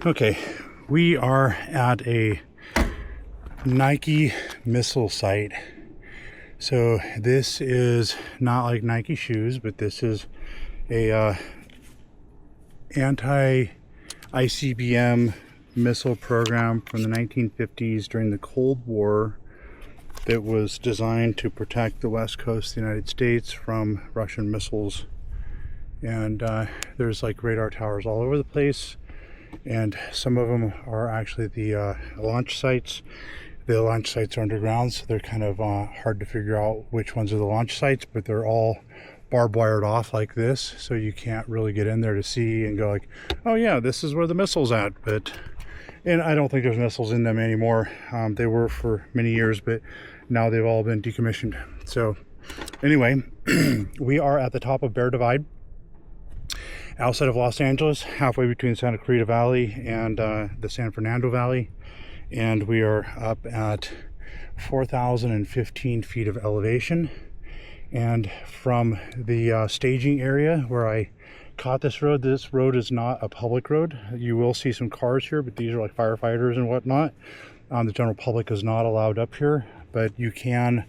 Okay, we are at a Nike missile site. So this is not like Nike shoes, but this is a anti-ICBM missile program from the 1950s during the Cold War that was designed to protect the west coast of the United States from Russian missiles. And there's like radar towers all over the place, and some of them are actually the launch sites. The launch sites are underground, so they're kind of hard to figure out which ones are the launch sites, but they're all barbed wired off like this, so you can't really get in there to see and go like, oh yeah, this is where the missile's at. And I don't think there's missiles in them anymore. They were for many years, but now they've all been decommissioned. So anyway, we are at the top of Bear Divide, outside of Los Angeles, halfway between Santa Clarita Valley and the San Fernando Valley. And we are up at 4,015 feet of elevation. And from the staging area where I caught this road is not a public road. You will see some cars here, but these are like firefighters and whatnot. The general public is not allowed up here, but you can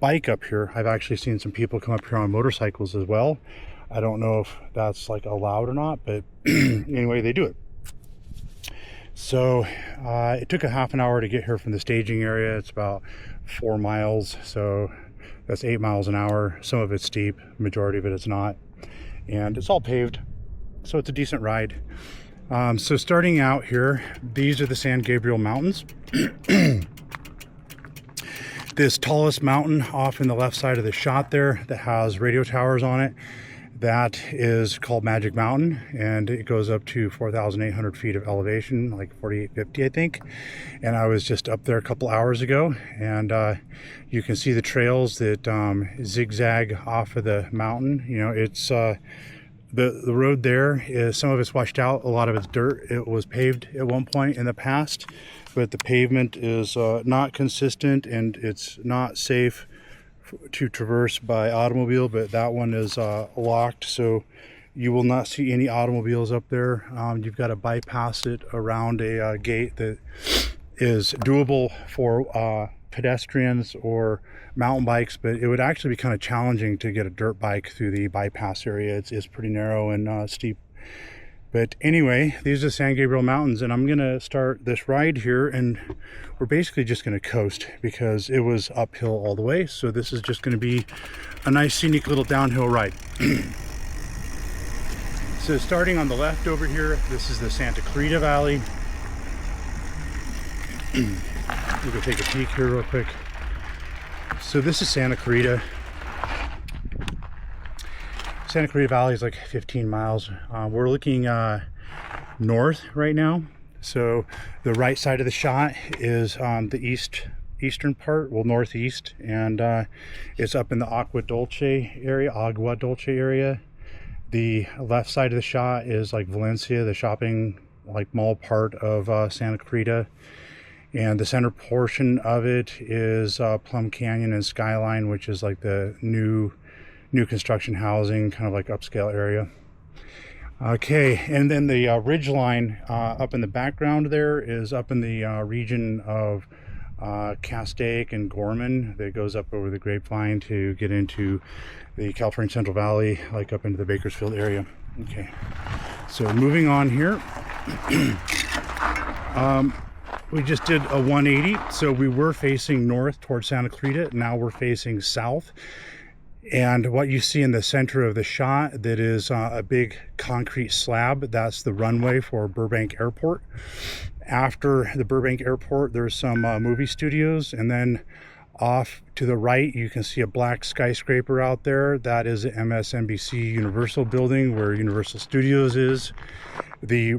bike up here. I've actually seen some people come up here on motorcycles as well. I don't know if that's like allowed or not, but anyway, they do it. So it took a half an hour to get here from the staging area. It's about 4 miles, so that's 8 miles an hour. Some of it's steep, majority of it is not, and it's all paved, so it's a decent ride. So starting out here, these are the San Gabriel Mountains. This tallest mountain off in the left side of the shot there that has radio towers on it, that is called Magic Mountain, and it goes up to 4,800 feet of elevation, like 4,850, I think. And I was just up there a couple hours ago, and you can see the trails that zigzag off of the mountain. You know, it's the road there is, some of it's washed out, a lot of it's dirt. It was paved at one point in the past, but the pavement is not consistent, and it's not safe to traverse by automobile. But that one is locked, so you will not see any automobiles up there. You've got to bypass it around a gate that is doable for pedestrians or mountain bikes, but it would actually be kind of challenging to get a dirt bike through the bypass area. It's pretty narrow and steep. But anyway, these are the San Gabriel Mountains, and I'm gonna start this ride here, and we're basically just gonna coast because it was uphill all the way. So this is just gonna be a nice scenic little downhill ride. So starting on the left over here, this is the Santa Clarita Valley. We're gonna take a peek here real quick. So this is Santa Clarita. Santa Clarita Valley is like 15 miles. We're looking north right now. So the right side of the shot is the eastern part, well, northeast, and it's up in the Agua Dulce area. The left side of the shot is like Valencia, the shopping like mall part of Santa Clarita. And the center portion of it is Plum Canyon and Skyline, which is like the new construction housing, kind of like upscale area. Okay, and then the ridge line up in the background there is up in the region of Castaic and Gorman that goes up over the Grapevine to get into the California Central Valley, like up into the Bakersfield area. Okay, so moving on here. We just did a 180, so we were facing north towards Santa Clarita. Now we're facing south. And what you see in the center of the shot, that is a big concrete slab, that's the runway for Burbank Airport. After the Burbank Airport, there's some movie studios, and then off to the right you can see a black skyscraper out there. That is the MSNBC Universal building where Universal Studios is. The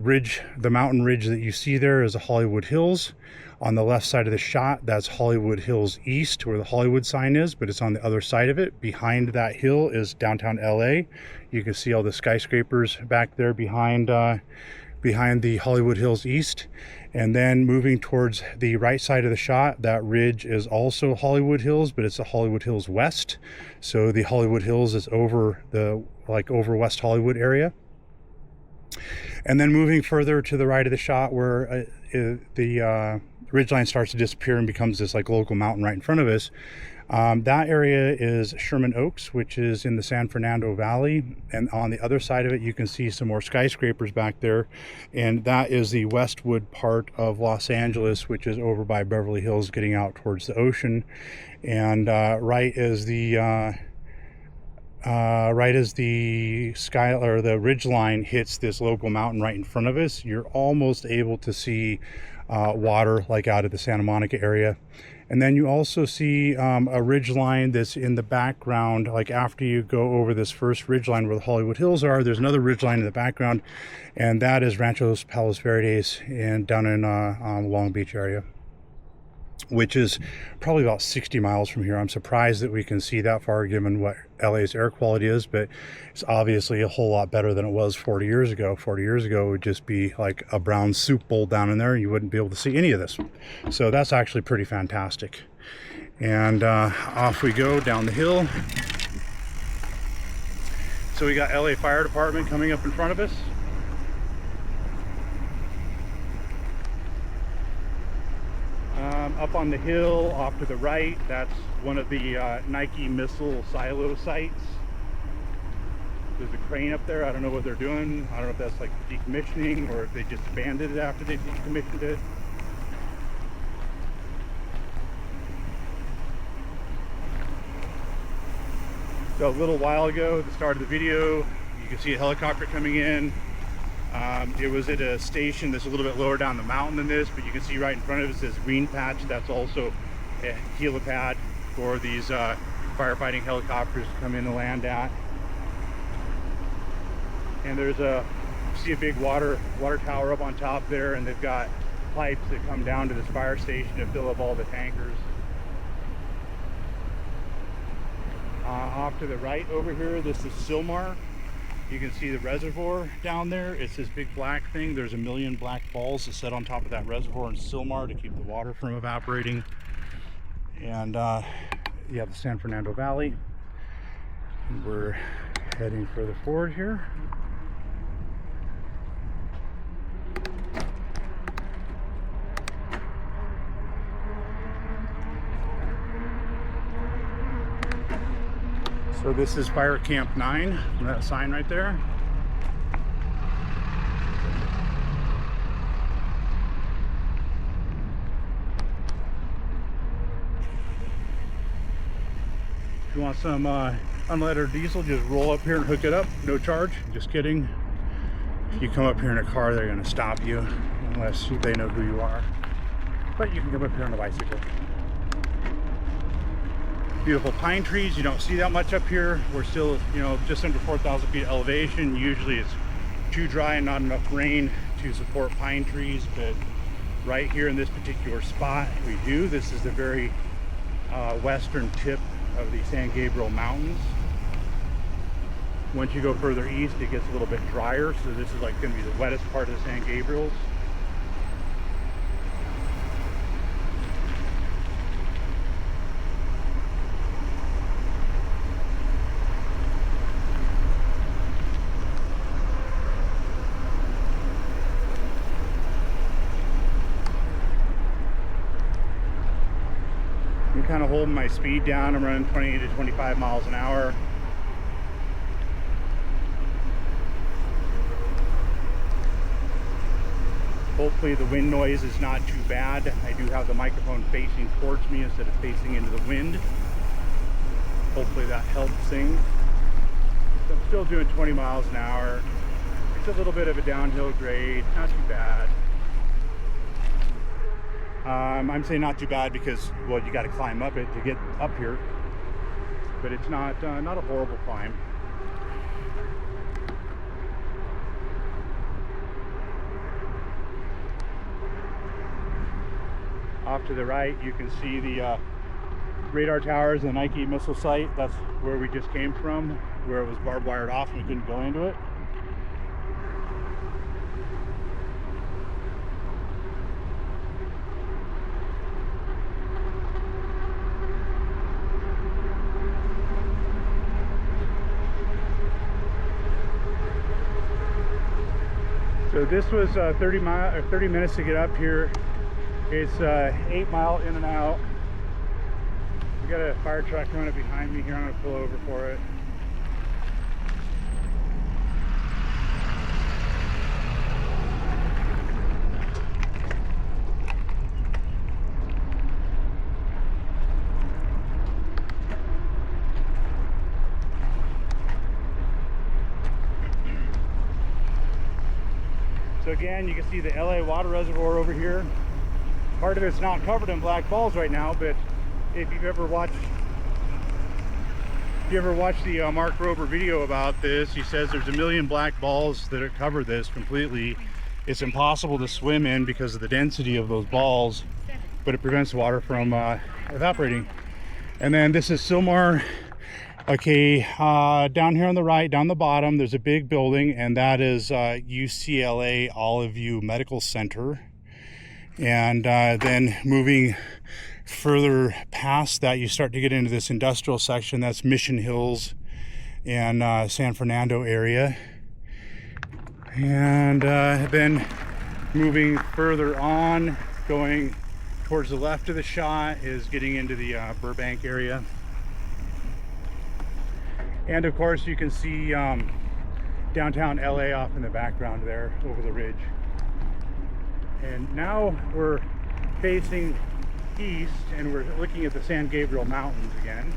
mountain ridge that you see there is the Hollywood Hills. On the left side of the shot, that's Hollywood Hills East, where the Hollywood sign is, but it's on the other side of it. Behind that hill is downtown LA. You can see all the skyscrapers back there behind the Hollywood Hills East. And then moving towards the right side of the shot, that ridge is also Hollywood Hills, but it's the Hollywood Hills West. So the Hollywood Hills is over West Hollywood area. And then moving further to the right of the shot where the ridgeline starts to disappear and becomes this like local mountain right in front of us, that area is Sherman Oaks, which is in the San Fernando Valley. And on the other side of it, you can see some more skyscrapers back there. And that is the Westwood part of Los Angeles, which is over by Beverly Hills, getting out towards the ocean. And right as the sky or the ridge line hits this local mountain right in front of us, you're almost able to see water like out of the Santa Monica area. And then you also see a ridge line that's in the background. Like after you go over this first ridge line where the Hollywood Hills are, there's another ridge line in the background, and that is Ranchos Palos Verdes and down in Long Beach area, which is probably about 60 miles from here. I'm surprised that we can see that far given what LA's air quality is, but it's obviously a whole lot better than it was 40 years ago. 40 years ago it would just be like a brown soup bowl down in there and you wouldn't be able to see any of this. So that's actually pretty fantastic. And off we go down the hill. So we got LA Fire Department coming up in front of us. Up on the hill off to the right, that's one of the Nike missile silo sites. There's a crane up there. I don't know what they're doing. I don't know if that's like decommissioning or if they just abandoned it after they decommissioned it. So a little while ago, at the start of the video, you can see a helicopter coming in. It was at a station that's a little bit lower down the mountain than this, but you can see right in front of us this green patch. That's also a helipad for these firefighting helicopters to come in and land at. And there's see a big water tower up on top there, and they've got pipes that come down to this fire station to fill up all the tankers. Off to the right over here, this is Sylmar. You can see the reservoir down there. It's this big black thing. There's a million black balls that set on top of that reservoir in Sylmar to keep the water from evaporating. And you have the San Fernando Valley. And we're heading further forward here. So this is Fire Camp 9, that sign right there. If you want some unleaded diesel, just roll up here and hook it up, no charge. Just kidding. If you come up here in a car, they're gonna stop you unless they know who you are. But you can come up here on a bicycle. Beautiful pine trees. You don't see that much up here. We're still, just under 4,000 feet of elevation. Usually it's too dry and not enough rain to support pine trees, but right here in this particular spot we do. This is the very western tip of the San Gabriel Mountains. Once you go further east, it gets a little bit drier, so this is like going to be the wettest part of the San Gabriels. I'm kind of holding my speed down. I'm running 20 to 25 miles an hour. Hopefully the wind noise is not too bad. I do have the microphone facing towards me instead of facing into the wind. Hopefully that helps things. So I'm still doing 20 miles an hour. It's a little bit of a downhill grade, not too bad. I'm saying not too bad because, well, you got to climb up it to get up here, but it's not a horrible climb. Off to the right, you can see the radar towers and the Nike missile site. That's where we just came from, where it was barbed wired off and we couldn't go into it. So this was 30 minutes to get up here. It's 8 mile in and out. We got a fire truck coming up behind me here. I'm gonna pull over for it. So again, you can see the LA water reservoir over here. Part of it's not covered in black balls right now, but if you've ever watched the Mark Rober video about this, he says there's a million black balls that cover this completely. It's impossible to swim in because of the density of those balls, but it prevents water from evaporating. And then this is Sylmar. Okay, down here on the right, down the bottom, there's a big building, and that is UCLA Olive View Medical Center. And then moving further past that, you start to get into this industrial section. That's Mission Hills and San Fernando area. And then moving further on, going towards the left of the shot, is getting into the Burbank area. And of course you can see downtown LA off in the background there over the ridge. And now we're facing east and we're looking at the San Gabriel Mountains again.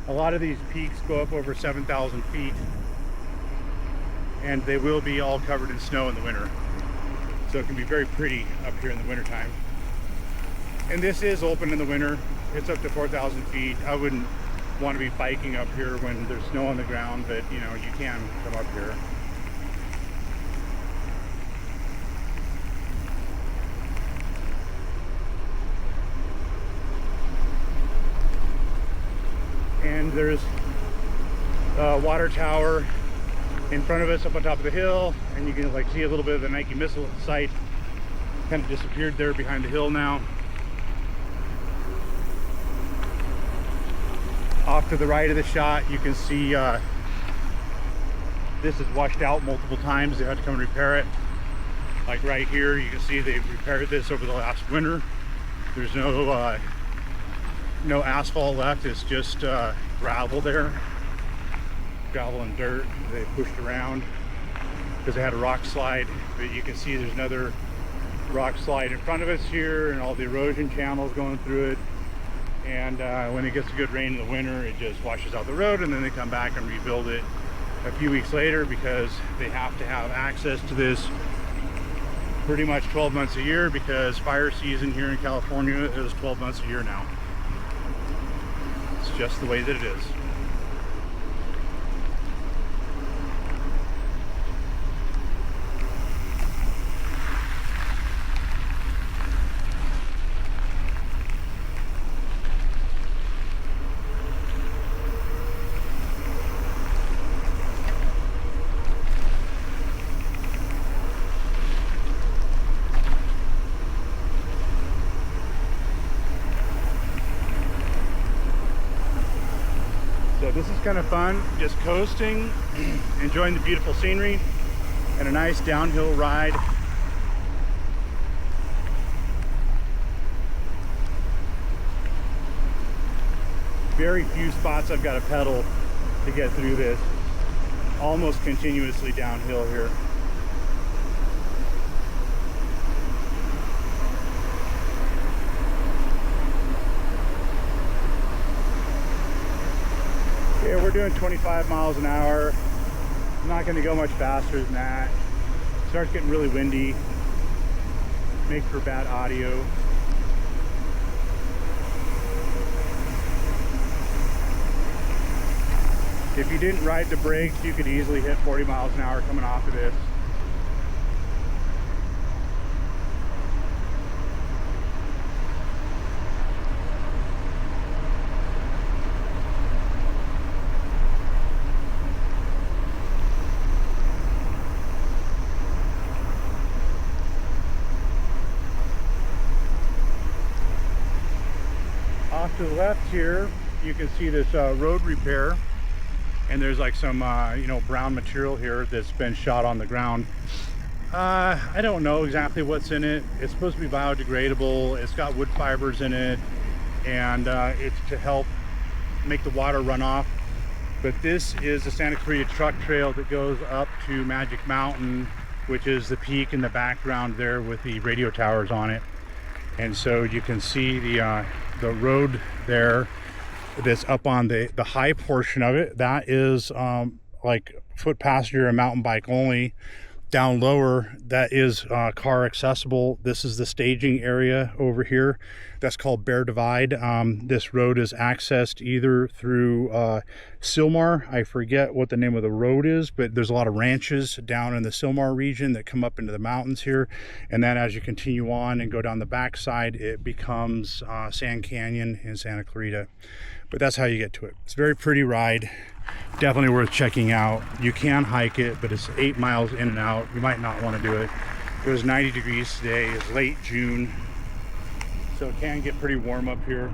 A lot of these peaks go up over 7,000 feet, and they will be all covered in snow in the winter. So it can be very pretty up here in the wintertime. And this is open in the winter. It's up to 4,000 feet. I wouldn't want to be biking up here when there's snow on the ground, but you know, you can come up here. And there's a water tower in front of us up on top of the hill, and you can like see a little bit of the Nike missile site kind of disappeared there behind the hill now. Off to the right of the shot, you can see this is washed out multiple times. They had to come and repair it. Like right here, you can see they repaired this over the last winter. There's no asphalt left. It's just gravel there, gravel and dirt they pushed around because they had a rock slide. But you can see there's another rock slide in front of us here, and all the erosion channels going through it. And when it gets a good rain in the winter, it just washes out the road, and then they come back and rebuild it a few weeks later because they have to have access to this pretty much 12 months a year, because fire season here in California is 12 months a year now. It's just the way that it is. So this is kind of fun, just coasting, enjoying the beautiful scenery, and a nice downhill ride. Very few spots I've got to pedal to get through this. Almost continuously downhill here. Yeah, we're doing 25 miles an hour. I'm not going to go much faster than that. It starts getting really windy. Makes for bad audio. If you didn't ride the brakes, you could easily hit 40 miles an hour coming off of this. Off to the left here, you can see this road repair, and there's like some you know, brown material here that's been shot on the ground. I don't know exactly what's in it. It's supposed to be biodegradable. It's got wood fibers in it, and it's to help make the water run off. But this is the Santa Clarita Truck Trail that goes up to Magic Mountain, which is the peak in the background there with the radio towers on it. And so you can see the road there that's up on the high portion of it. That is like foot passenger and mountain bike only. Down lower, that is car accessible. This is the staging area over here. That's called Bear Divide. This road is accessed either through Sylmar. I forget what the name of the road is, but there's a lot of ranches down in the Sylmar region that come up into the mountains here. And then as you continue on and go down the backside, it becomes Sand Canyon in Santa Clarita. But that's how you get to it. It's a very pretty ride. Definitely worth checking out. You can hike it, but it's 8 miles in and out. You might not want to do it. It was 90 degrees today. It's late June, so it can get pretty warm up here.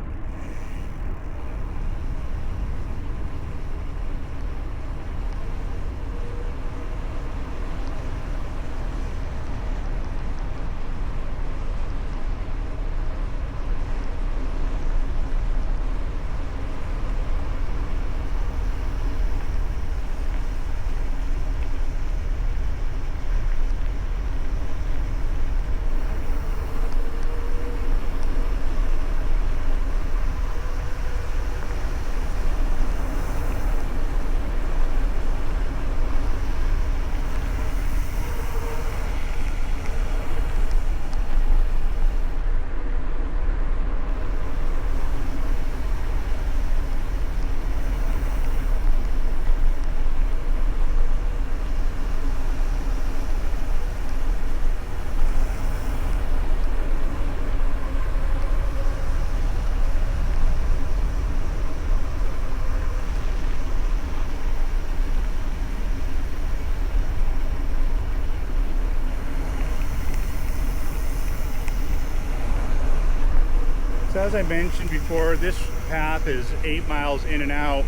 So as I mentioned before, this path is 8 miles in and out,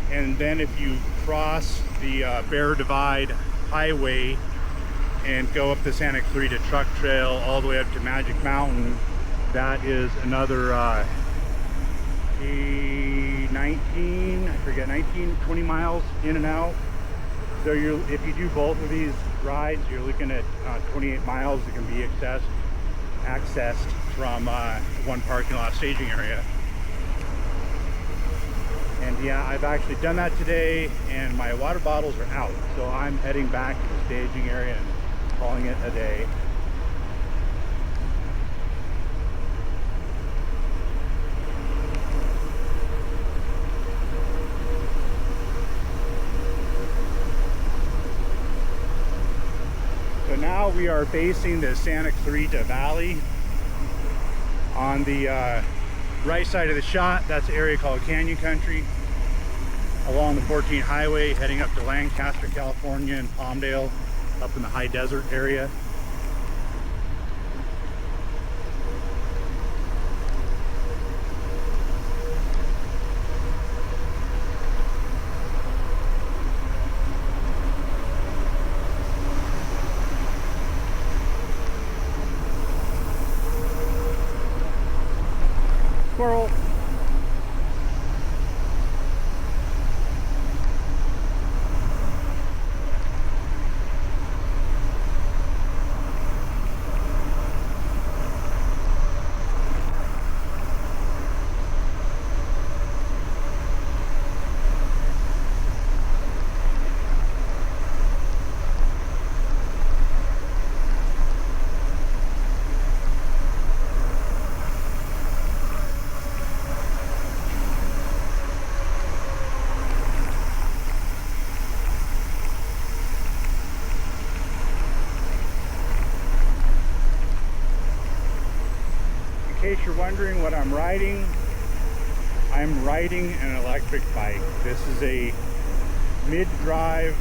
and then if you cross the Bear Divide highway and go up the Santa Clarita Truck Trail all the way up to Magic Mountain, that is another 19, 20 miles in and out. So if you do both of these rides, you're looking at 28 miles that can be accessed from one parking lot staging area. And yeah, I've actually done that today, and my water bottles are out, so I'm heading back to the staging area and calling it a day. So now we are facing the Santa Clarita Valley. On the right side of the shot, that's an area called Canyon Country. Along the 14 highway, heading up to Lancaster, California, and Palmdale, up in the high desert area. Squirrel. In case you're wondering what I'm riding an electric bike. This is a mid-drive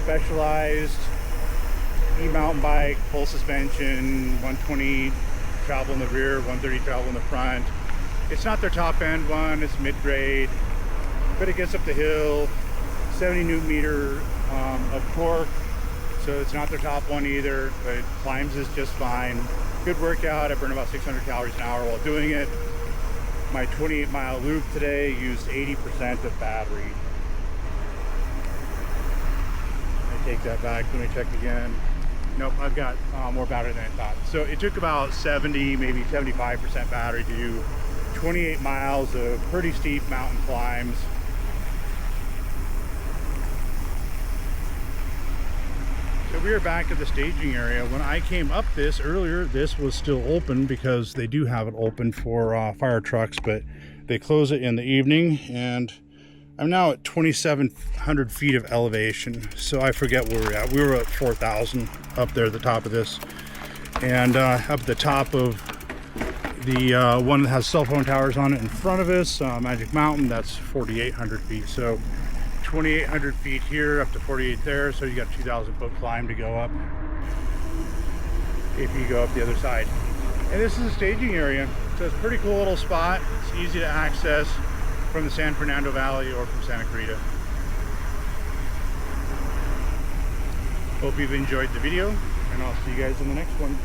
specialized e-mountain bike, full suspension, 120 travel in the rear, 130 travel in the front. It's not their top end one, it's mid-grade, but it gets up the hill, 70 Newton meter of torque, So it's not their top one either, but it climbs is just fine. Good workout. I burned about 600 calories an hour while doing it. My 28-mile loop today used 80% of battery. I take that back. Let me check again. Nope, I've got more battery than I thought. So it took about 70, maybe 75% battery to do 28 miles of pretty steep mountain climbs. So we are back at the staging area. When I came up this earlier, this was still open because they do have it open for fire trucks, but they close it in the evening. And I'm now at 2,700 feet of elevation. So I forget where we're at. We were at 4,000 up there at the top of this. And up at the top of the one that has cell phone towers on it in front of us, Magic Mountain, that's 4,800 feet. So 2,800 feet here up to 48 there, so you got a 2,000 foot climb to go up if you go up the other side. And this is a staging area, so it's a pretty cool little spot. It's easy to access from the San Fernando Valley or from Santa Clarita. Hope you've enjoyed the video, and I'll see you guys in the next one.